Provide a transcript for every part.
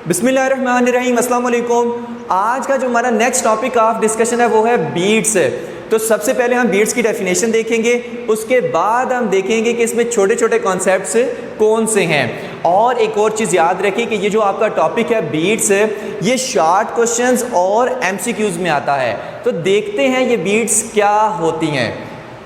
बिस्मिल्लाहिर्रहमानिर्रहीम, अस्सलाम वालेकुम। आज का जो हमारा नेक्स्ट टॉपिक ऑफ डिस्कशन है वो है बीट्स। तो सबसे पहले हम बीट्स की डेफिनेशन देखेंगे, उसके बाद हम देखेंगे कि इसमें छोटे छोटे कॉन्सेप्ट्स कौन से हैं। और एक और चीज़ याद रखिए कि ये जो आपका टॉपिक है बीट्स, ये शॉर्ट क्वेश्चंस और एमसीक्यूज़ में आता है। तो देखते हैं ये बीट्स क्या होती हैं।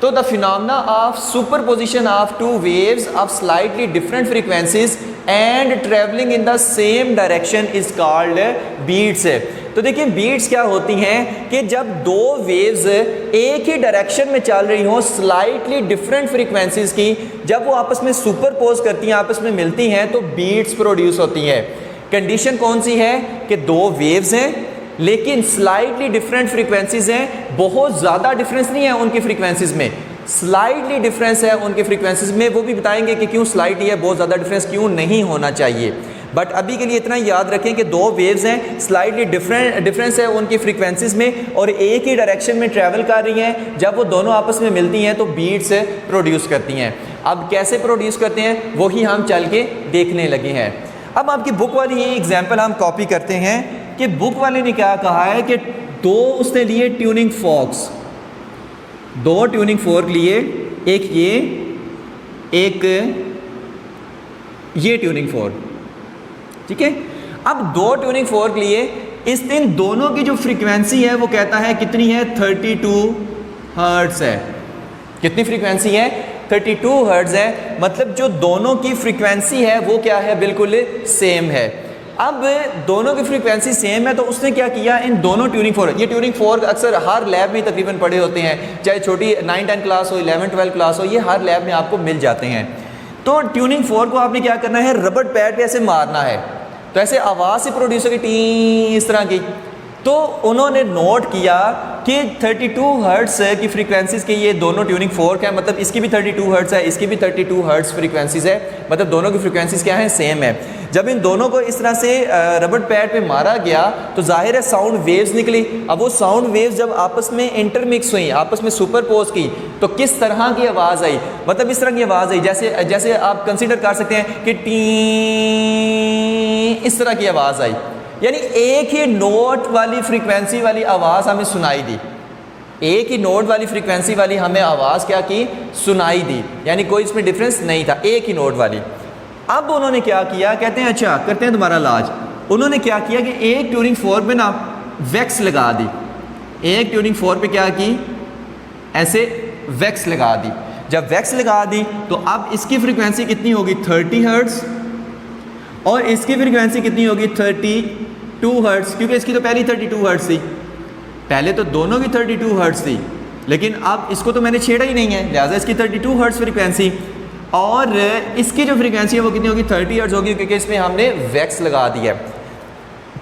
तो the phenomena of superposition of two waves of slightly different frequencies and travelling in the same direction is called beats. तो देखिए बीट्स क्या होती हैं कि जब दो वेव्स एक ही डायरेक्शन में चल रही हों, स्लाइटली डिफरेंट फ्रीक्वेंसीज की, जब वो आपस में सुपरपोज करती हैं, आपस में मिलती हैं, तो बीट्स प्रोड्यूस होती हैं। कंडीशन कौन सी है कि दो वेव्स हैं लेकिन स्लाइटली डिफरेंट फ्रीक्वेंसीज हैं, बहुत ज़्यादा डिफरेंस नहीं है उनकी फ्रीक्वेंसीज में, स्लाइटली डिफरेंस है उनकी फ्रीक्वेंसीज में। वो भी बताएंगे कि क्यों स्लाइटली है, बहुत ज़्यादा डिफरेंस क्यों नहीं होना चाहिए। बट अभी के लिए इतना याद रखें कि दो वेव्स हैं, स्लाइटली डिफरेंस है उनकी फ्रीक्वेंसीज में और एक ही डायरेक्शन में ट्रैवल कर रही हैं। जब वो दोनों आपस में मिलती हैं तो बीट्स प्रोड्यूस करती हैं। अब कैसे प्रोड्यूस करते हैं वही हम चल के देखने लगे हैं। अब आपकी बुक वाली ये एग्जाम्पल हम कॉपी करते हैं कि बुक वाले ने क्या कहा है कि दो उसने लिए ट्यूनिंग फॉक्स, दो ट्यूनिंग फोर्क लिए, एक ये ट्यूनिंग फोर्क, ठीक है। अब दो ट्यूनिंग फोर्क लिए, इन दोनों की जो फ्रीक्वेंसी है वो कहता है कितनी है, 32 हर्ट्ज है। कितनी फ्रीक्वेंसी है, 32 हर्ट्ज है। मतलब जो दोनों की फ्रीक्वेंसी है वो क्या है, बिल्कुल सेम है। अब दोनों की फ्रीक्वेंसी सेम है तो उसने क्या किया, इन दोनों ट्यूनिंग फोर्क, ये ट्यूनिंग फोर्क अक्सर हर लैब में तकरीबन पड़े होते हैं, चाहे छोटी 9-10 क्लास हो, 11-12 क्लास हो, ये हर लैब में आपको मिल जाते हैं। तो ट्यूनिंग फोर्क को आपने क्या करना है, रबड़ पैड पे ऐसे मारना है तो ऐसे आवाज़ से प्रोड्यूस होगी टी इस तरह की। तो उन्होंने नोट किया कि 32 हर्ट्ज की फ्रीक्वेंसीज के ये दोनों ट्यूनिंग फोर्क है, मतलब इसकी भी 32 हर्ट्ज है, इसकी भी 32 हर्ट्ज फ्रीक्वेंसीज है, मतलब दोनों की फ्रीक्वेंसीज क्या है, सेम है। जब इन दोनों को इस तरह से रबड़ पैड पे मारा गया तो जाहिर है साउंड वेव्स निकली। अब वो साउंड वेव्स जब आपस में इंटरमिक्स हुई, आपस में सुपरपोज की, तो किस तरह की आवाज़ आई, मतलब इस तरह की आवाज़ आई जैसे आप कंसीडर कर सकते हैं कि टी इस तरह की आवाज़ आई, यानी एक ही नोट वाली फ्रीक्वेंसी वाली आवाज़ हमें सुनाई दी, एक ही नोट वाली फ्रीक्वेंसी वाली हमें आवाज़ क्या की, सुनाई दी, यानी कोई इसमें डिफरेंस नहीं था, एक ही नोट वाली। अब उन्होंने क्या किया, कहते हैं अच्छा करते हैं तुम्हारा इलाज। उन्होंने क्या किया कि एक ट्यूनिंग फोर्क पे ना वैक्स लगा दी, एक ट्यूनिंग फोर्क पे क्या की, ऐसे वैक्स लगा दी। जब वैक्स लगा दी तो अब इसकी फ्रीक्वेंसी कितनी होगी, 30 हर्ट्ज, और इसकी फ्रीक्वेंसी कितनी होगी, 32 हर्ट्ज, क्योंकि इसकी तो पहली 32 हर्ट्ज थी, पहले तो दोनों की 32 हर्ट्ज थी, लेकिन अब इसको तो मैंने छेड़ा ही नहीं है, लिहाजा इसकी 32 हर्ट्ज फ्रीक्वेंसी, और इसकी जो फ्रीक्वेंसी है वो कितनी होगी, 30 हर्ट्ज होगी, क्योंकि इसमें हमने वैक्स लगा दिया।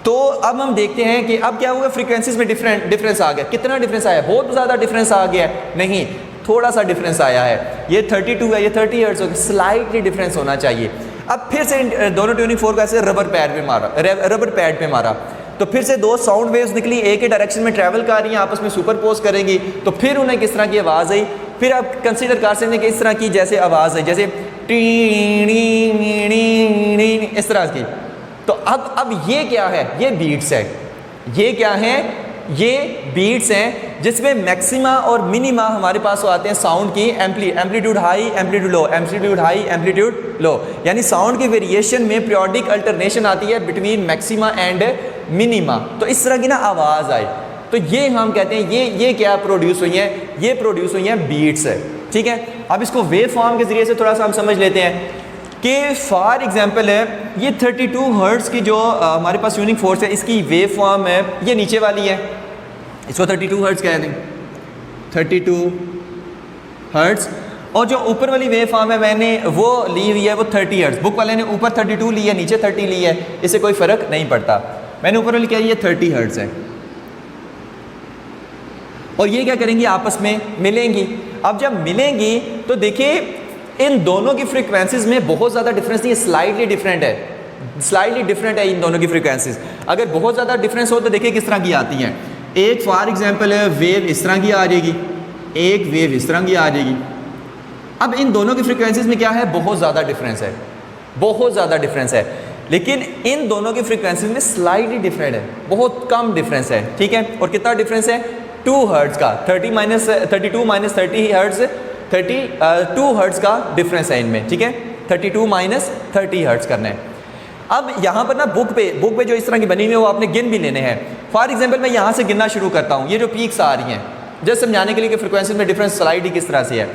तो अब हम देखते हैं कि अब क्या हुआ, फ्रीक्वेंसीज में डिफरेंस आ गया। कितना डिफरेंस आया, बहुत ज़्यादा डिफरेंस आ गया, नहीं थोड़ा सा डिफरेंस आया है। ये 32 है, ये 30 हर्ट्ज होगी, स्लाइटली डिफरेंस होना चाहिए। अब फिर से दोनों ट्यूनिंग फोर्क ऐसे रबर पैड पे मारा तो फिर से दो साउंड वेव्स निकली, एक ही डायरेक्शन में ट्रैवल कर रही हैं, आपस में सुपरपोज करेंगी, तो फिर उन्हें किस तरह की आवाज़ आई, फिर आप कंसीडर कर सकते हैं कि इस तरह की जैसे आवाज़ आई, जैसे इस तरह की। तो अब ये क्या है, ये बीट्स है। ये क्या है, ये बीट्स हैं जिसमें मैक्सिमा और मिनिमा हमारे पास आते हैं साउंड की, एम्पलीट्यूड हाई, एम्पलीट्यूड लो, एम्पलीट्यूड हाई, एम्पलीट्यूड लो, यानी साउंड की वेरिएशन में पीरियोडिक अल्टरनेशन आती है बिटवीन मैक्सिमा एंड मिनिमा। तो इस तरह की ना आवाज़ आई, तो ये हम कहते हैं ये क्या प्रोड्यूस हुई है, ये प्रोड्यूस हुई हैं बीट्स है, ठीक है। अब इसको वेव फॉर्म के ज़रिए से थोड़ा सा हम समझ लेते हैं कि फॉर एग्जांपल है ये 32 हर्ट्ज की जो हमारे पास ट्यूनिंग फोर्स है, इसकी वेव फॉर्म है, ये नीचे वाली है, इसको 32 हर्ट्ज कह दें, 32 हर्ट्ज, और जो ऊपर वाली वेव फॉर्म है मैंने वो ली हुई है वो 30 हर्ट्ज। बुक वाले ने ऊपर 32 ली है, नीचे 30 ली है, इससे कोई फ़र्क नहीं पड़ता। मैंने ऊपर वाली क्या, ये 30 हर्ट्ज है, और ये क्या करेंगी, आपस में मिलेंगी। अब जब मिलेंगी तो देखिए इन दोनों की फ्रीक्वेंसीज में बहुत ज़्यादा डिफरेंस नहीं है, स्लाइटली डिफरेंट है इन दोनों की फ्रीक्वेंसीज। अगर बहुत ज़्यादा डिफरेंस हो तो देखिए किस तरह की आती हैं। एक फॉर एग्जांपल है वेव इस तरह की आ जाएगी, एक वेव इस तरह की आ जाएगी। अब इन दोनों की फ्रीक्वेंसीज में क्या है, बहुत ज़्यादा डिफरेंस है, बहुत ज़्यादा डिफरेंस है। लेकिन इन दोनों की फ्रीक्वेंसी में स्लाइटली डिफरेंट है, बहुत कम डिफरेंस है, ठीक है। और कितना डिफरेंस है? 2 हर्ट्ज़ का, 32 माइनस 30 हर्ट्ज़, 32 हर्ट्ज़ का डिफरेंस है इनमें, ठीक है। 32 माइनस 30 हर्ट्ज़ करना है। अब यहाँ पर ना बुक पे जो इस तरह की बनी हुई है वो आपने गिन भी लेने हैं। फॉर एग्जांपल मैं यहाँ से गिनना शुरू करता हूँ, ये जो पीक्स आ रही हैं, जस्ट समझाने के लिए कि फ्रिक्वेंसी में डिफरेंस स्लाइड किस तरह से है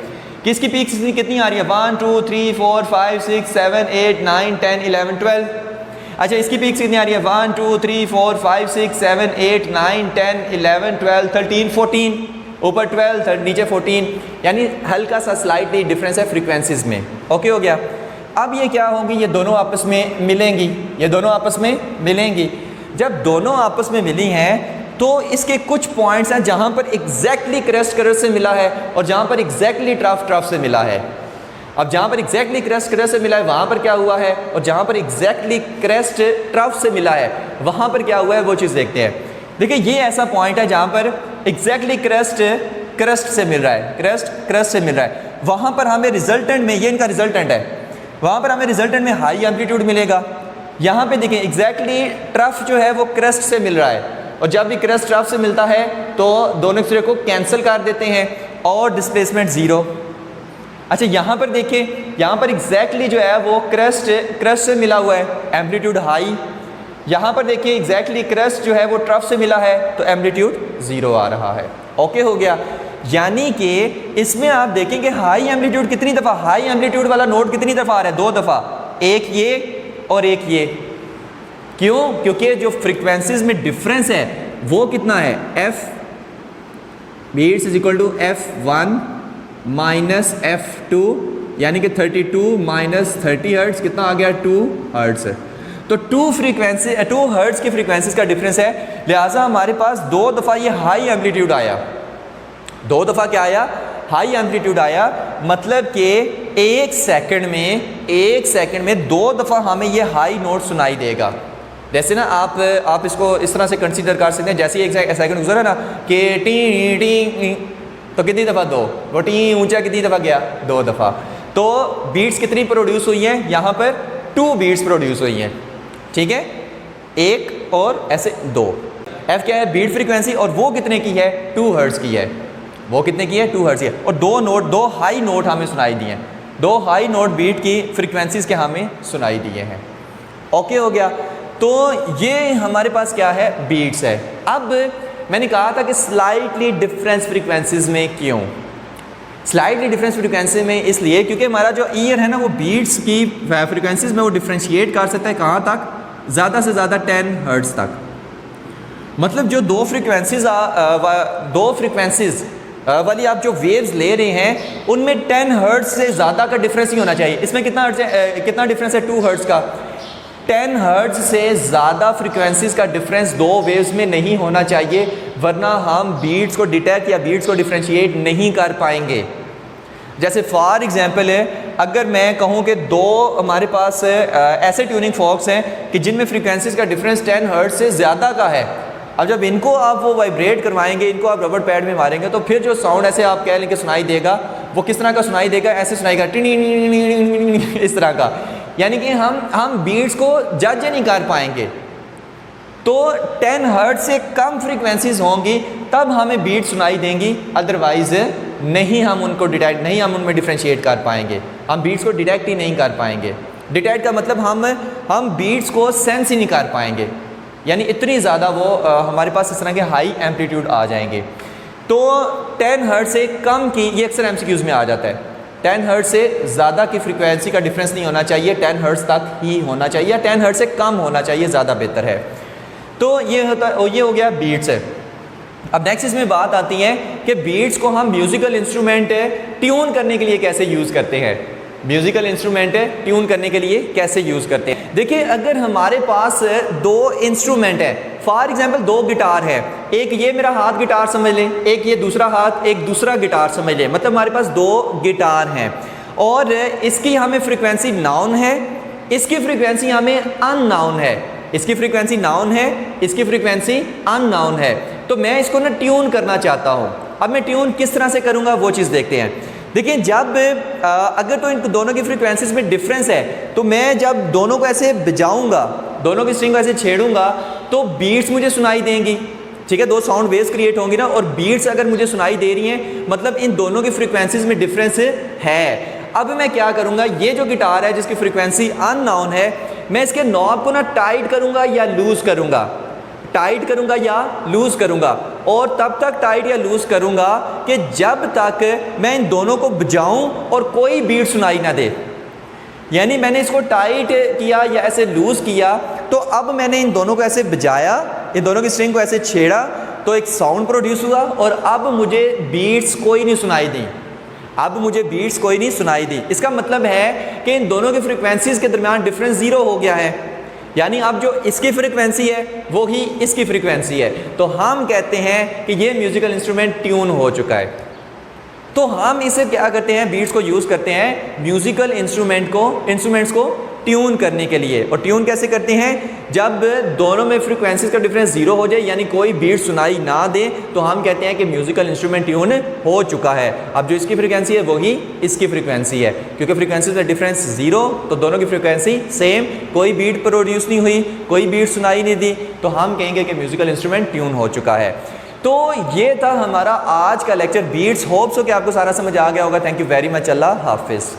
कि इसकी पीक्स कितनी आ रही है, 1 2 3 4 5 6 7 8 9 10 11 12। अच्छा, इसकी पीक्स कितनी आ रही है, 1 2 3 4 5 6 7 8 9 10 11 12 13 14, ऊपर 12 नीचे 14, यानी हल्का सा स्लाइटली डिफरेंस है फ्रीक्वेंसीज में। ओके हो गया। अब ये क्या होंगी, ये दोनों आपस में मिलेंगी, ये दोनों आपस में मिलेंगी। जब दोनों आपस में मिली हैं तो इसके कुछ पॉइंट्स हैं जहाँ पर एग्जैक्टली क्रेस्ट से मिला है और जहाँ पर एग्जैक्टली ट्रफ से मिला है। अब जहाँ पर एग्जैक्टली क्रेस्ट से मिला है वहाँ पर क्या हुआ है, और जहाँ पर एग्जैक्टली क्रेस्ट ट्रफ से मिला है वहाँ पर क्या हुआ है, वो चीज़ देखते हैं। देखिए ये ऐसा पॉइंट है जहाँ पर एग्जैक्टली क्रेस्ट से मिल रहा है, क्रेस्ट से मिल रहा है। वहाँ पर हमें रिजल्टेंट में, ये इनका रिजल्टेंट है, वहाँ पर हमें रिजल्टेंट में हाई एम्पलीट्यूड मिलेगा। यहाँ पे देखें एग्जैक्टली ट्रफ जो है वो क्रेस्ट से मिल रहा है, और जब भी क्रेस्ट ट्रफ से मिलता है तो दोनों एक दूसरे को कैंसिल कर देते हैं और डिस्प्लेसमेंट ज़ीरो। अच्छा, यहाँ पर देखिए, यहाँ पर एग्जैक्टली जो है वो क्रेस्ट से मिला हुआ है, एम्पलीट्यूड हाई। यहाँ पर देखिए एग्जैक्टली क्रेस्ट जो है वो ट्रफ से मिला है तो एम्पलीट्यूड ज़ीरो आ रहा है। ओके हो गया। यानी कि इसमें आप देखेंगे हाई एम्पलीट्यूड कितनी दफ़ा, हाई एम्पलीट्यूड वाला नोट कितनी दफ़ा आ रहा है, 2 दफ़ा, एक ये और एक ये। क्यों? क्योंकि जो फ्रीक्वेंसीज में डिफरेंस है वो कितना है, F beats is equal to F1 minus F2, यानी कि 32 माइनस 30 हर्ट्ज़ कितना आ गया, 2 हर्ट्ज़। तो 2 हर्ट्ज़ की फ्रीक्वेंसीज का डिफरेंस है, लिहाजा हमारे पास 2 दफ़ा ये हाई एम्पलीट्यूड आया, 2 दफ़ा क्या आया, हाई एम्पलीट्यूड आया। मतलब कि एक सेकंड में 2 दफ़ा हमें ये हाई नोट सुनाई देगा। जैसे ना आप इसको इस तरह से कंसीडर कर सकते हैं, जैसे एक सेकंड गुजरा ना कि टी टी, तो कितनी दफ़ा, 2, वो टी ऊंचा कितनी दफ़ा गया, 2 दफ़ा। तो बीट्स कितनी प्रोड्यूस हुई हैं, यहाँ पर 2 बीट्स प्रोड्यूस हुई हैं, ठीक है, 1 और ऐसे 2। एफ क्या है, बीट फ्रीक्वेंसी, और वो कितने की है, 2 हर्ट्ज़ की है, वो कितने की है, 2 हर्ट्ज़ की है। और 2 हाई नोट हमें सुनाई दिए हैं, 2 हाई नोट बीट की फ्रीक्वेंसीज के हमें सुनाई दिए हैं। ओके हो गया। तो ये हमारे पास क्या है, बीट्स है। अब मैंने कहा था कि स्लाइटली डिफरेंस फ्रीक्वेंसीज में क्यों, स्लाइटली डिफरेंस फ्रीक्वेंसी में इसलिए क्योंकि हमारा जो ईयर है ना वो बीट्स की फ्रीक्वेंसीज में वो डिफ्रेंशिएट कर सकता है कहाँ तक, ज़्यादा से ज़्यादा 10 हर्ट्ज़ तक। मतलब जो दो फ्रीक्वेंसीज वाली आप जो वेव्स ले रहे हैं उनमें 10 हर्ट्ज़ से ज़्यादा का डिफरेंस नहीं होना चाहिए। इसमें कितना डिफरेंस है, 2 हर्ट्ज़ का। 10 हर्ट्ज़ से ज़्यादा फ्रीक्वेंसीज का डिफरेंस 2 वेव्स में नहीं होना चाहिए, वरना हम बीट्स को डिटेक्ट या बीट्स को डिफ्रेंशिएट नहीं कर पाएंगे। जैसे फॉर एग्जांपल है, अगर मैं कहूँ कि 2 हमारे पास ऐसे ट्यूनिंग फॉक्स हैं कि जिनमें फ्रीक्वेंसीज का डिफरेंस 10 हर्ट्ज़ से ज़्यादा का है। अब जब इनको आप वो वाइब्रेट करवाएंगे, इनको आप रबर पैड में मारेंगे, तो फिर जो साउंड ऐसे आप कह लें कि सुनाई देगा, वो किस तरह का सुनाई देगा, ऐसे सुनाएगा, इस तरह का। यानी कि हम बीट्स को जज नहीं कर पाएंगे। तो 10 हर्ट्ज़ से कम फ्रीक्वेंसीज होंगी तब हमें बीट सुनाई देंगी, अदरवाइज नहीं हम उनको डिटेक्ट, नहीं हम उनमें डिफ्रेंशिएट कर पाएंगे, हम बीट्स को डिटेक्ट ही नहीं कर पाएंगे। डिटेक्ट का मतलब हम बीट्स को सेंस ही नहीं कर पाएंगे, यानी इतनी ज़्यादा वो हमारे पास इस तरह के हाई एम्पलीट्यूड आ जाएंगे। तो 10 हर्ट्ज़ से कम की, ये अक्सर MCQs में आ जाता है, 10 हर्ट्ज़ से ज़्यादा की फ्रीक्वेंसी का डिफरेंस नहीं होना चाहिए, 10 हर्ट्ज़ तक ही होना चाहिए, या 10 हर्ट्ज़ से कम होना चाहिए, ज़्यादा बेहतर है। तो ये हो गया बीट्स है। अब नेक्स्ट इसमें बात आती है कि बीट्स को हम म्यूज़िकल इंस्ट्रूमेंट ट्यून करने के लिए कैसे यूज़ करते हैं, म्यूज़िकल इंस्ट्रूमेंट ट्यून करने के लिए कैसे यूज़ करते हैं। देखिए, अगर हमारे पास 2 इंस्ट्रूमेंट है, फॉर एग्जांपल 2 गिटार है, एक ये मेरा हाथ गिटार समझ लें, एक ये दूसरा हाथ, एक दूसरा गिटार समझ लें, मतलब हमारे पास 2 गिटार हैं और इसकी हमें फ्रीक्वेंसी नाउन है, इसकी फ्रीक्वेंसी हमें अननाउन है, इसकी फ्रीक्वेंसी नाउन है, इसकी फ्रीक्वेंसी अननाउन है। तो मैं इसको ना ट्यून करना चाहता हूँ। अब मैं ट्यून किस तरह से करूँगा वो चीज़ देखते हैं। देखिए जब अगर तो इन दोनों की फ्रीक्वेंसीज में डिफरेंस है तो मैं जब दोनों को ऐसे बजाऊंगा, दोनों की स्ट्रिंग को ऐसे छेड़ूंगा तो बीट्स मुझे सुनाई देंगी, ठीक है, दो साउंड वेव्स क्रिएट होंगी ना, और बीट्स अगर मुझे सुनाई दे रही हैं मतलब इन दोनों की फ्रीक्वेंसीज में डिफरेंस है। अब मैं क्या करूंगा, ये जो गिटार है जिसकी फ्रीक्वेंसी अननोन है, मैं इसके नॉब को ना टाइट करूंगा या लूज करूंगा, टाइट करूंगा या लूज करूंगा, और तब तक टाइट या लूज करूंगा कि जब तक मैं इन दोनों को बजाऊं और कोई बीट सुनाई ना दे। यानी मैंने इसको टाइट किया या ऐसे लूज किया तो अब मैंने इन दोनों को ऐसे बजाया, इन दोनों की स्ट्रिंग को ऐसे छेड़ा तो एक साउंड प्रोड्यूस हुआ, और अब मुझे बीट्स कोई नहीं सुनाई दी, अब मुझे बीट्स कोई नहीं सुनाई दी। इसका मतलब है कि इन दोनों की फ्रीक्वेंसीज के दरमियान डिफरेंस ज़ीरो हो गया है, यानी अब जो इसकी फ्रीक्वेंसी है वो ही इसकी फ्रीक्वेंसी है, तो हम कहते हैं कि ये म्यूज़िकल इंस्ट्रूमेंट ट्यून हो चुका है। तो हम इसे क्या करते हैं, बीट्स को यूज़ करते हैं म्यूज़िकल इंस्ट्रूमेंट्स को ट्यून करने के लिए। और ट्यून कैसे करते हैं, जब दोनों में फ्रीक्वेंसीज का डिफरेंस ज़ीरो हो जाए यानी कोई बीट सुनाई ना दे तो हम कहते हैं कि म्यूज़िकल इंस्ट्रूमेंट ट्यून हो चुका है। अब जो इसकी फ्रीक्वेंसी है वही इसकी फ्रीक्वेंसी है, क्योंकि फ्रीक्वेंसीज में डिफरेंस ज़ीरो तो दोनों की फ्रीक्वेंसी सेम, कोई बीट प्रोड्यूस नहीं हुई, कोई बीट सुनाई नहीं दी, तो हम कहेंगे कि म्यूज़िकल इंस्ट्रूमेंट ट्यून हो चुका है। तो ये था हमारा आज का लेक्चर बीट्स। होप्स हो कि आपको सारा समझ आ गया होगा। Thank you very much. Allah हाफिज़।